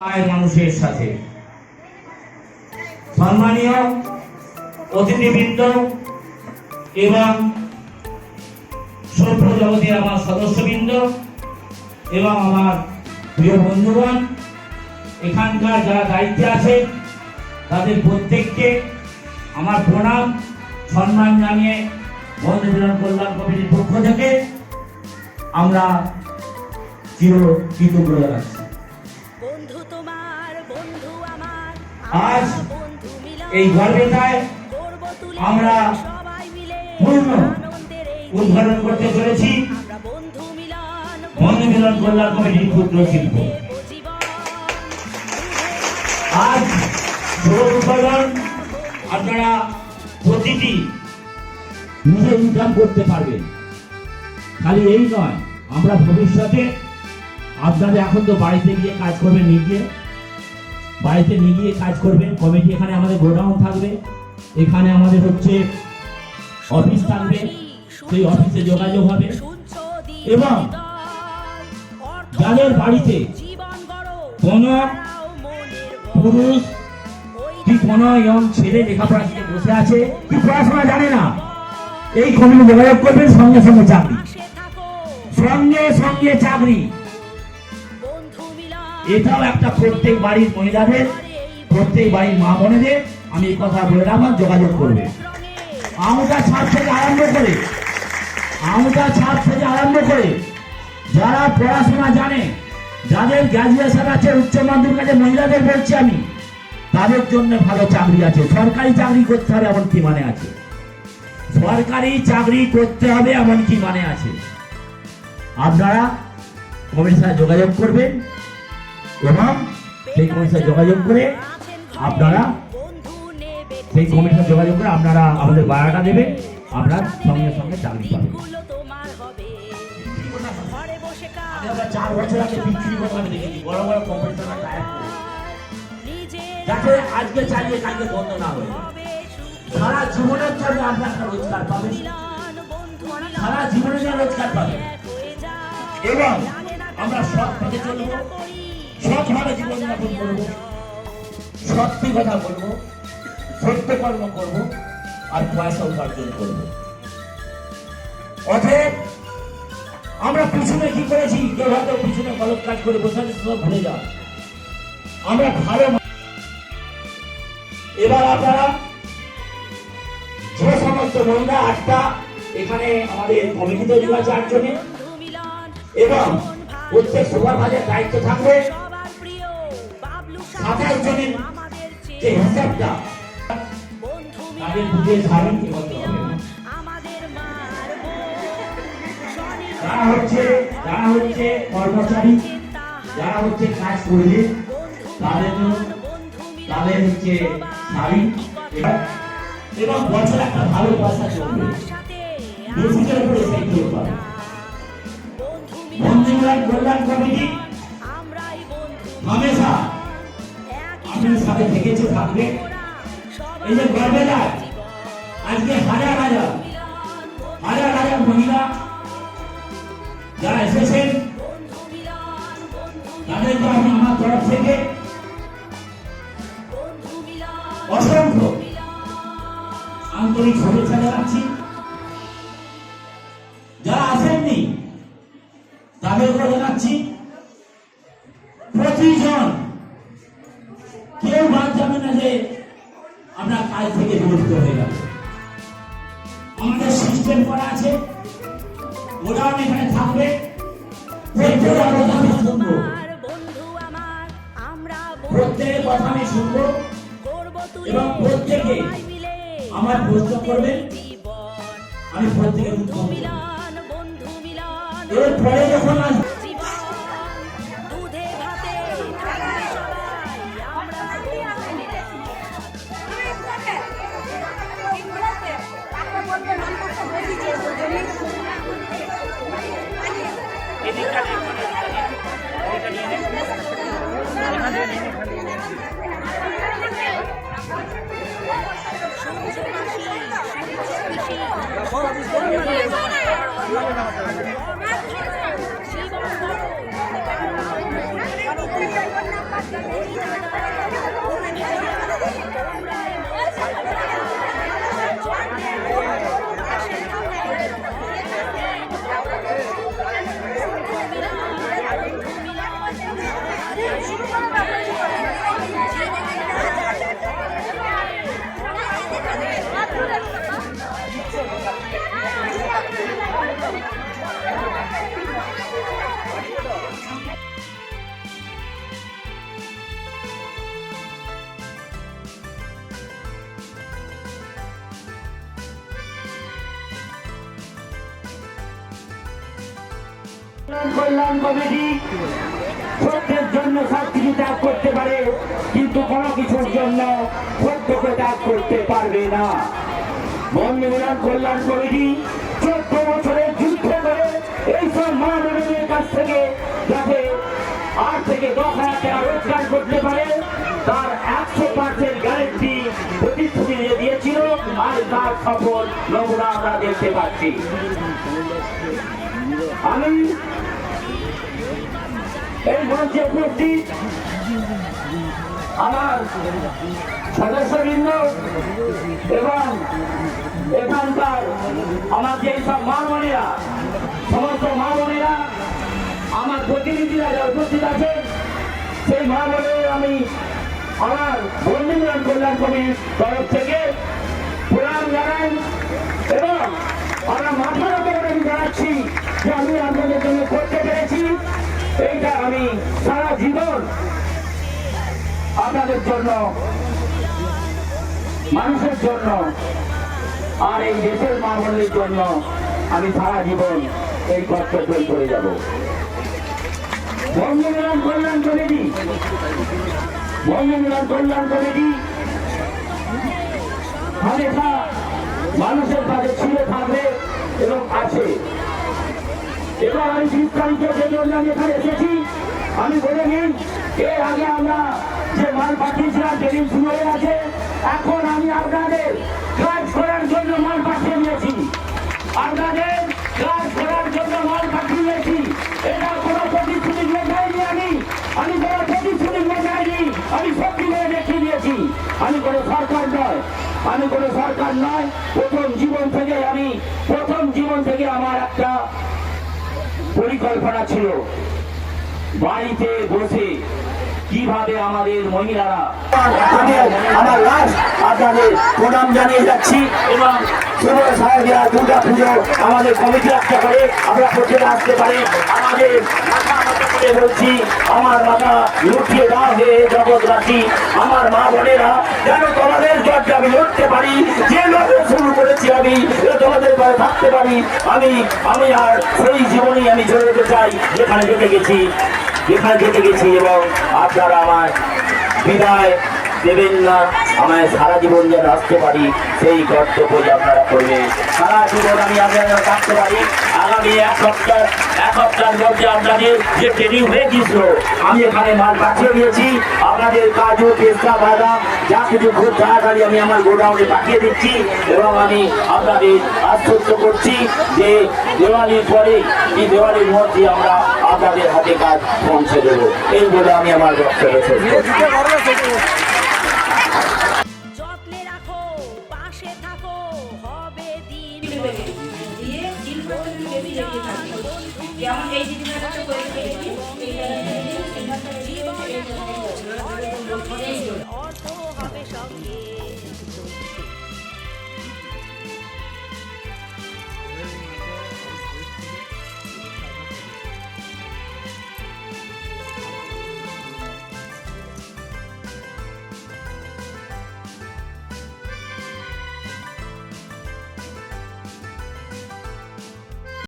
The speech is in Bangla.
মানুষের সাথে সম্মানীয় অতিথিবৃন্দ এবং সভ্য জগতের আমার সদস্যবৃন্দ এবং আমার প্রিয় বন্ধুগণ, এখানকার যারা দায়িত্বে আছে তাদের প্রত্যেককে আমার প্রণাম সম্মান জানিয়ে বন্ধু মিলন কল্যাণ কমিটির পক্ষ থেকে আমরা চিরকৃতজ্ঞ জানাচ্ছি। আজ এই গর্বেতায় আমরা পূর্ণ উদ্বোধন করতে চলেছি বন্ধু মিলন কল্যাণ কমিটির ক্ষুদ্র শিল্প। আজ উদ্বোধন আপনারা প্রতিটি নিজে ইনকাম করতে পারবেন। খালি এই নয়, আমরা ভবিষ্যতে আপনাদের এখন তো বাড়িতে গিয়ে কাজ করবেন, বাড়িতে নিয়ে গিয়ে কাজ করবেন। কমিটি এখানে আমাদের গোডাউন থাকবে, এখানে আমাদের অফিস থাকবে, সেই অফিসে যোগাযোগ হবে এবং যাদের বাড়িতে কোনো পুরুষ কি কোনো ইয়ং ছেলে লেখাপড়া শিখে বসে আছে, কি পড়াশোনা জানে না, এই কমিটি যোগাযোগ করবেন। সঙ্গে সঙ্গে চাকরি এটাও একটা প্রত্যেক বাড়ির মহিলাদের, প্রত্যেক বাড়ির মা বোনেদের আমি এই কথা বলে রাখলাম, যোগাযোগ করবে। আমটা ছাদ থেকে আরম্ভ করে যারা পড়াশোনা জানে, যাদের গ্রাজুয়েশন আছে, উচ্চ মাধ্যমিক আছে, মহিলাদের বলছি আমি, তাদের জন্য ভালো চাকরি আছে। সরকারি চাকরি করতে হবে এমন কি মানে আছে, আপনারা কমিটির সাথে যোগাযোগ করবেন এবং সেই কমিটির সাথে যোগাযোগ করে আপনারা আমাদের বায়োডাটা দেবেন, আপনারা সঙ্গে সঙ্গে চাকরি পাবেন। 4 বছর আগে বিক্রি করতে আমি দেখেছি, বড় বড় কোম্পানির যাতে আজকে চালিয়ে কালকে বন্ধ না হয়, সারা জীবনের জন্য আপনার রোজগার পাবেন, এবং আমরা সৎ পথে চলবো, সৎভাবে জীবনযাপন করবো, সত্যি কথা বলবো, সত্য কর্ম করবো আর পয়সা উপার্জন করবো। অতএব আমরা পিছনে কি করেছি, কেউ হয়তো পিছনে গলত কাজ করে বসে আছে, সব ভুলে যাও। আমরা ভালো এবার আপনারা যে সমস্ত মহিলা 8টা এখানে আমাদের কমিটিতে আছে 8 জনে, এবং প্রত্যেক সুপারভাইজার দায়িত্ব থাকবে 27 জনের যে হিসাবটা তাদের বুঝে ছাড়েন কি করতে হবে। যারা হচ্ছে কর্মচারী, যারা কাজ করবে, তাদের শাড়ি এবং বছর একটা ভালো পয়সা চলবে, বেশি করে পয়সা দিতে পারে। বন্ধু মিলন কল্যাণ কমিটি হামেশা আপনার সাথে থেকেছে, থাকবে। এই যে গর্বেদার আজকে হাজার হাজার মহিলা যারা এসেছেন, তাদেরকে আমি আমার তরফ থেকে অসংখ্য আন্তরিক শুভেচ্ছা জানাচ্ছি। যারা আসেননি তাদেরকেও জানাচ্ছি। প্রতিজন কেউ বাদ যাবে না যে আমরা কাজ থেকে বিরক্ত হয়ে যাব। আমাদের সিস্টেম করা আছে, গোডাউন এখানে থাকবে, প্রত্যেকের কথা আমি শুনবো, প্রত্যেকের কথা আমি শুনবো এবং প্রত্যেকে আমার প্রশ্ন করবে, আমি প্রত্যেকের উত্তর দেব। এরপরে যখন জীবন কল্যাণ কমিটি সত্যের জন্য সবকিছু ত্যাগ করতে পারে, কিন্তু কোনো কিছুর জন্য সত্যকে ত্যাগ করতে পারবে না। বঙ্গবন্ধু কল্যাণ কমিটি 14 বছরের যুদ্ধ করে এইসব মা বোনেদের কাছ থেকে যাতে 8 থেকে 10,000 টাকা রোজগার করতে পারে তার 100% গ্যারেন্টি প্রতিশ্রুতি দিয়েছিল, আর তার সফল নমুনা আমরা দেখতে পাচ্ছি। আমি এই মঞ্চে উপস্থিত আমার সদস্যবৃন্দ এবং এখানকার আমার যে সব মা বোনেরা, সমস্ত মা বোনেরা, আমার প্রতিনিধিরা যারা উপস্থিত আছেন, সেই মা বোনের আমি আমার বঙ্গবন্ধু কল্যাণ কমিটির তরফ থেকে প্রণাম জানাই এবং আমরা মাথার উপরে আমি জানাচ্ছি যে আমি আপনাদের জন্য করতে পেরেছি, এইটা আমি সারা জীবন আপনাদের জন্য, মানুষের জন্য আর এই দেশের মা বোনের জন্য আমি সারা জীবন এই কর্তব্য করে যাব। বঙ্গবন্ধু কল্যাণ কমিটি হামেশা মানুষের কাছে ছিল, থাকবে এবং আছে। এবার আমি বিস্তারিত যে জন্য আমি এখানে এসেছি আমি বলে নিই, এর আগে আমরা যে মাল পাঠিয়েছিলাম যেদিন শুরু হয়ে আছে, এখন আমি আপনাদের কাজ করার জন্য মাল পাঠিয়ে নিয়েছি, আপনাদের কাজ করার জন্য মাল পাঠিয়ে নিয়েছি। এটা কোনো প্রতিশ্রুতি লেখাইনি, আমি কোনো প্রতিশ্রুতি লেখাইনি, আমি সত্যি করে দেখিয়ে দিয়েছি। আমি কোনো সরকার নয়, প্রথম জীবন থেকে আমার একটা পরিকল্পনা ছিল, বাড়িতে বসে কিভাবে আমাদের মহিলারা, আমার লাস্ট আপনাদের প্রণাম জানিয়ে যাচ্ছি এবং শুভ সাহেবিয়া দুর্গা পুজো আমাদের কমিটি আসতে পারে, আমরা প্রত্যেকে আসতে পারি। আমাদের বলছি, আমার মাথা লুটিয়ে দেওয়া হয়ে জগৎবাসী, আমার মা বোনেরা যেন তোমাদের জন্য আমি লড়তে পারি, যে লড়াই শুরু করেছি আমি তোমাদের পায়ে থাকতে পারি। আমি আর সেই জীবনেই আমি চলে যেতে চাই যেখানে যেতে গেছি এবং আপনারা আমার বিদায় দেবেন না, আমায় সারা জীবন যেন আসতে পারি সেই কর্তব্য যে আপনারা করবেন। সারা জীবন আমি আপনারা থাকতে পারি। আগামী এক সপ্তাহের মধ্যে আপনাদের যে ট্রেনিং হয়ে গিয়েছিল, আমি এখানে মাল পাঠিয়ে দিয়েছি, আপনাদের কাজু, পেস্তা, বাদাম যা কিছু খুব তাড়াতাড়ি আমি আমার গোডাউনে পাঠিয়ে দিচ্ছি এবং আমি আপনাদের আশ্বস্ত করছি যে দেওয়ালির পরে এই দেওয়ালির মধ্যে আমরা আপনাদের হাতে কাজ পৌঁছে দেবো। এই বলে আমি আমার বক্তব্য শেষ করছি।